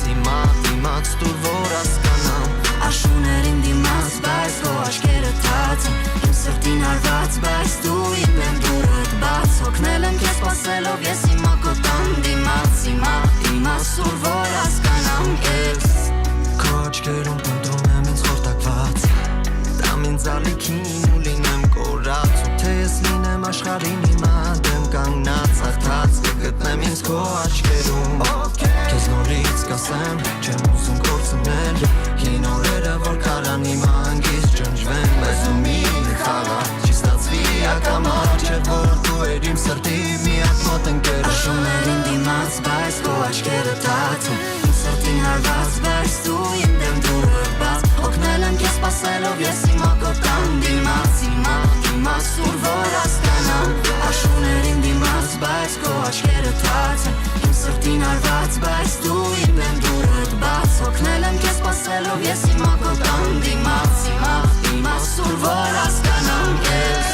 Դիմաց դուր որ հասկանամ Աշուներին դիմաց, բայց քո աչքերը թացում Իմ սրտին արված, բայց դու իմ դեմ դուրդ բաց Օգնել եմ քեզ սպասելով ես հիմա քո տան դիմաց Դիմաց դուր որ հասկանամ ես Քո աչքերում փնտրում եմ ինձ խորտակված Դամ ինձ ալիքին ու լինեմ կորած Ու թե ես լինեմ աշխարհին հիմա դեմ կանգնած Արթած կգտնեմ ինձ քո աչքերում Քեզ նորից կասեմ չեմ ուզում կորցնել Հին օրերը որ կարան հիմա հանգիստ ջնջվեն Բայց դու մի խաղաղ չի ստացվի ակամար Չէ որ դու էր իմ սրտի միակ մոտ ընկեր Աշուններին դիմաց բայց քո աչքերը թացում Իմ սրտին հարված բայց դու իմ դեմ դուրը բաց Օգնել եմ քեզ սպասելով ես հիմա քո տան դիմաց Հիմա սուր որ հասկանամ Աշուներին դիմաց բայց քո աչքերը թացում Իմ սրտին հարված բայց դու իմ դեմ դուրդ բաց Օգնել եմ քեզ սպասելով ես հիմա քո տան դիմաց Հիմա սուր որ հասկանամ ես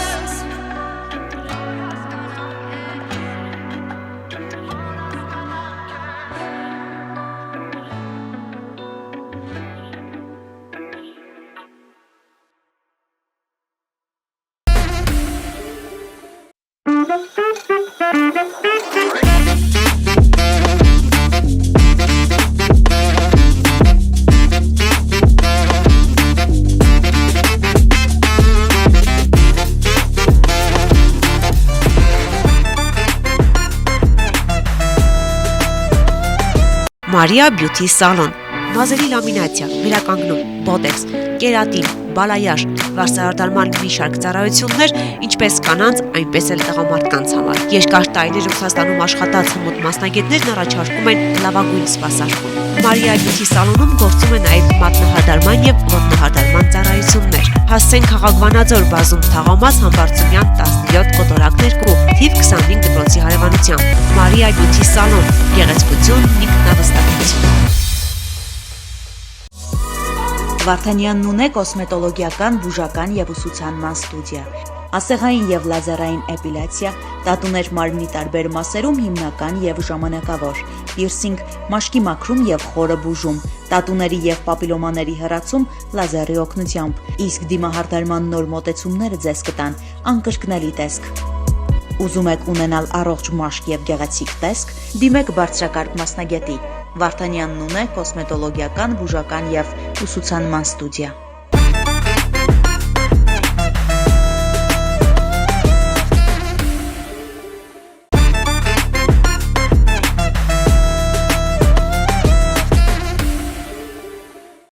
Maria Beauty Salon, նազերի լամինացիա, վերականգնում, բոտեքս, կերատին, բալայար, վարսահարդարման մի շարք ծառայություններ, ինչպես կանանց, այնպես էլ տղամարդկանց համար։ Երկար տարիներ Ռուսաստանում աշխատած հմուտ մասնագետներն առաջարկում են լավագույն սպասարկում։ Մարիա Բյութի սալոնում գործում է նաև մատնահարդարման եւ ոտնահարդարման ծառայություններ։ Հասցեն Խաղաղվանաձոր բազում թաղամաս Համբարձումյան 17 կոտորակներ ու թիվ 25 դպրոցի հարևանությամբ։ Մարիա Բյութի սալոն, գեղեցկություն, ինքնավստահություն։ Վարդանյանն ունե կոսմետոլոգիական, բուժական եւ ուսուցանման ստուդիա, ասեղային եւ լազերային էպիլյացիա, տատուներ մարմնի տարբեր մասերում հիմնական եւ ժամանակավոր, պիրսինգ, մաշկի մաքրում եւ խորը բուժում, տատուների եւ պապիլոմաների հեռացում լազերի օգնությամբ, իսկ դիմահարդարման նոր մոտեցումները ձեզ կտան անկրկնելի տեսք։ Ուզում եք ունենալ առողջ մաշկ եւ գեղեցիկ տեսք, դիմեք բարձրակարգ մասնագետի։ Վարդանյանն ունե կոսմետոլոգիական, բուժական եւ ուսուցանման ստուդիա։